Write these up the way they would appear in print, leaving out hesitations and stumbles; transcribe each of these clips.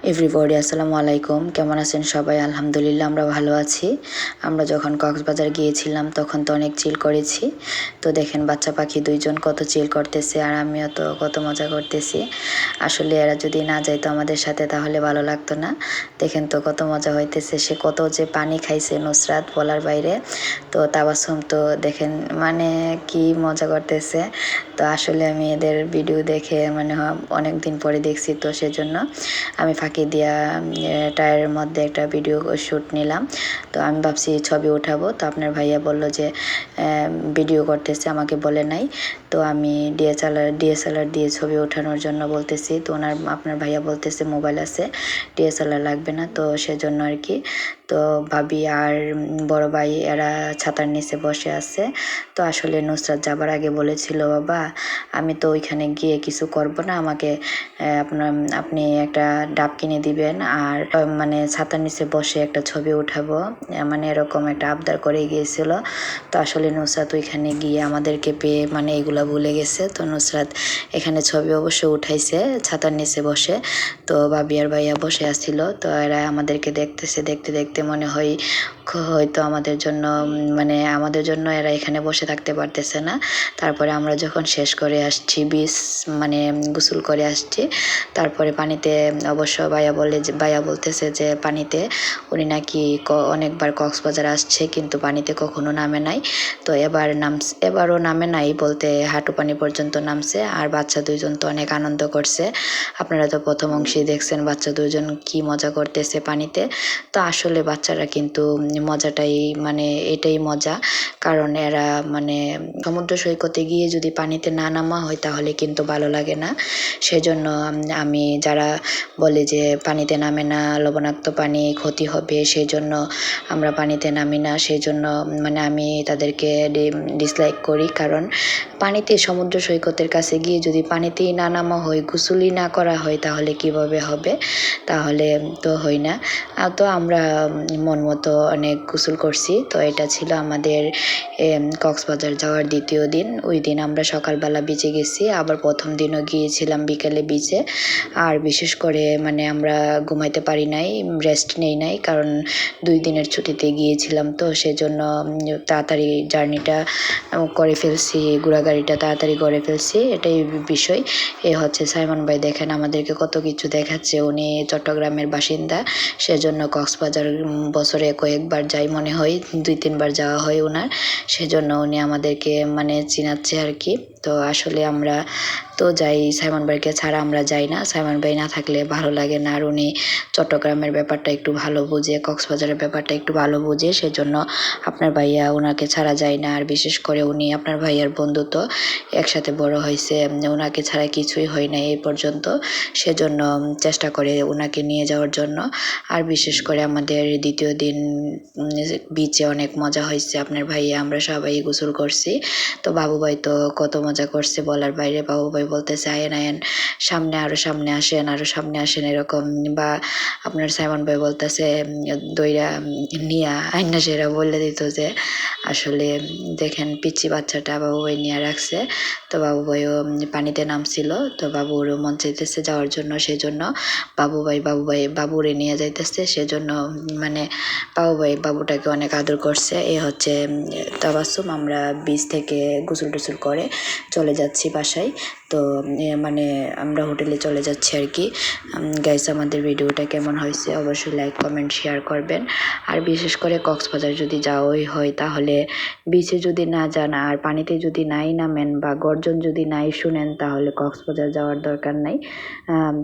Everybody আসসালামু আলাইকুম। কেমন আছেন সবাই? আলহামদুলিল্লাহ আমরা ভালো আছি। আমরা যখন কক্সবাজার গিয়েছিলাম তখন তো অনেক চিল করেছি। তো দেখেন বাচ্চা পাখি দুইজন কত চিল করতেছে আর আমিও তো কত মজা করতেছি। আসলে এরা যদি না যাইতো আমাদের সাথে তাহলে ভালো লাগতো না। দেখেন তো কত মজা হইতেছে, সে কত যে পানি খাইছে নুসরাত বলার বাইরে। তো তাবাসসুম তো দেখেন মানে কি মজা করতেছে। তো আসলে আমি এদের ভিডিও দেখে মানে অনেক দিন পরে দেখছি, তো সেজন্য আমি ফাঁকি দিয়া টায়ারের মধ্যে একটা ভিডিও শ্যুট নিলাম। তো আমি ভাবছি ছবি উঠাবো, তো আপনার ভাইয়া বলল যে ভিডিও করতেছে, আমাকে বলে নাই। তো আমি ডিএসএলআর দিয়ে ছবি ওঠানোর জন্য বলতেছি, তো আপনার ভাইয়া বলতেছে মোবাইল আছে, ডিএসএলআর লাগবে না, তো সেজন্য আর কি। তো ভাবি আর বড় ভাই এরা ছাতার নিচে বসে আছে। তো আসলে নুসরাত যাবার আগে বলেছিল, বাবা আমি তো ওইখানে গিয়ে কিছু করব না, আমাকে আপনি একটা ডাব কিনে দিবেন আর মানে ছাতার নিচে বসে একটা ছবি উঠাবো, মানে এরকম একটা আবদার করে গিয়েছিল। তো আসলে নুসরাত ওইখানে গিয়ে আমাদেরকে পেয়ে মানে এগুলা ভুলে গেছে। তো নুসরাত এখানে ছবি অবশ্য উঠাইছে ছাতার নিচে বসে। তো ভাবি আর ভাইয়া বসে আসছিল, তো এরা আমাদেরকে দেখতেছে, দেখতে দেখতে মনে হয় হয়তো আমাদের জন্য মানে আমাদের জন্য এরা এখানে বসে থাকতে পারতেছে না। তারপরে আমরা যখন শেষ করে আসছি বিচ মানে গোসল করে আসছি, তারপরে পানিতে অবশ্য ভাইয়া বলতেছে যে পানিতে উনি নাকি অনেকবার কক্সবাজার আসছে কিন্তু পানিতে কখনো নামে নাই। তো এবারও নামে নাই বলতে হাঁটু পানি পর্যন্ত নামছে। আর বাচ্চা দুইজন তো অনেক আনন্দ করছে। আপনারা তো প্রথম অংশেই দেখছেন বাচ্চা দুইজন কি মজা করতেছে পানিতে। তো আসলে বাচ্চারা কিন্তু মজাটাই মানে এটাই মজা, কারণ এরা মানে সমুদ্র সৈকতে গিয়ে যদি পানিতে না নামা হয় তাহলে কিন্তু ভালো লাগে না। সেজন্য আমি যারা বলে যে পানিতে নামে না, লবণাক্ত পানি ক্ষতি হবে, সেই জন্য আমরা পানিতে নামি না, সেই জন্য মানে আমি তাদেরকে ডিসলাইক করি। কারণ পানিতে সমুদ্র সৈকতের কাছে গিয়ে যদি পানিতেই না নামা হয়, গোসলই না করা হয় তাহলে কিভাবে হবে? তাহলে তো হয় না। তো আমরা মন মতো অনেক গোসল করছি। তো এটা ছিল আমাদের কক্সবাজার যাওয়ার দ্বিতীয় দিন। ওই দিন আমরা সকালবেলা বিচে গেছি, আবার প্রথম দিনও গিয়েছিলাম বিকেলে বিচে। আর বিশেষ করে মানে আমরা ঘুমাইতে পারি নাই, রেস্ট নেই নাই, কারণ 2 দিনের ছুটিতে গিয়েছিলাম, তো সেজন্য তাড়াতাড়ি জার্নিটা করে ফেলছি, ঘোরাগাড়িটা তাড়াতাড়ি করে ফেলছি, এটাই বিষয়। এ হচ্ছে সাইমন ভাই, দেখেন আমাদেরকে কত কিছু দেখাচ্ছে। উনি চট্টগ্রামের বাসিন্দা, সেজন্য কক্সবাজার বছরে কয়েকবার যাই মনে হয়, 2-3 বার যাওয়া হয় ওনার, সেজন্য উনি আমাদেরকে মানে চিনাচ্ছে আর কি। তো আসলে আমরা তো যাই, সাইমন ভাইকে ছাড়া আমরা যাই না, সাইমন ভাই না থাকলে ভালো লাগে না। আর উনি চট্টগ্রামের ব্যাপারটা একটু ভালো বুঝে, কক্সবাজারের ব্যাপারটা একটু ভালো বুঝে, সেজন্য আপনার ভাইয়া ওনাকে ছাড়া যায় না। আর বিশেষ করে উনি আপনার ভাইয়ার বন্ধু, তো একসাথে বড় হয়েছে, ওনাকে ছাড়া কিছুই হয় না এই পর্যন্ত, সেজন্য চেষ্টা করে ওনাকে নিয়ে যাওয়ার জন্য। আর বিশেষ করে আমাদের দ্বিতীয় দিন বিচে অনেক মজা হয়েছে, আপনার ভাইয়া আমরা সবাই গোসল করছি। তো বাবু ভাই তো কত মজা করছে বলার বাইরে। বাবু ভাই বলতেছে আয়েন আয়েন সামনে, আরো সামনে আসেন, আরো সামনে আসেন এরকম। বা আপনার সাইমন ভাই বলতেছে দইরা নিয়া আইনা সেরা বলে দিত যে আসলে দেখেন পিচ্চি বাচ্চাটা বাবু ভাই নিয়ে রাখছে। তো বাবু ভাইও পানিতে নামছিল, তো বাবুরও মন চাইতেছে যাওয়ার জন্য, সেজন্য বাবুরে নিয়ে যাইতেছে, সেজন্য মানে বাবুটাকে অনেক আদর করছে। এ হচ্ছে তাবাসসুম। আমরা বিচ থেকে গোসল টোসল করে চলে যাচ্ছি বাসায়। তো মানে আমরা হোটেলে চলে যাচ্ছি আর কি। গাইস, আমাদের ভিডিওটা কেমন হয়েছে অবশ্যই লাইক কমেন্ট শেয়ার করবেন। আর বিশেষ করে কক্সবাজার যদি যাওয়াই হয় তাহলে বিচে যদি না যান আর পানিতে যদি নাই নামেন বা গর্জন যদি নাই শুনেন তাহলে কক্সবাজার যাওয়ার দরকার নাই।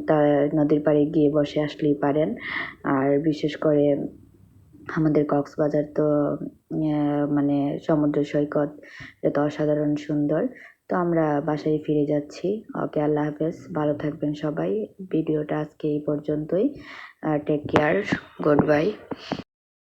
তা নদীর পাড়ে গিয়ে বসে আসলেই পারেন। আর বিশেষ করে আমাদের কক্সবাজার তো মানে সমুদ্র সৈকত এটা অসাধারণ সুন্দর। তো আমরা বাসায় ফিরে যাচ্ছি। ওকে, আল্লাহ হাফেজ, ভালো থাকবেন সবাই। ভিডিওটা আজকে এই পর্যন্তই। Take care, good by.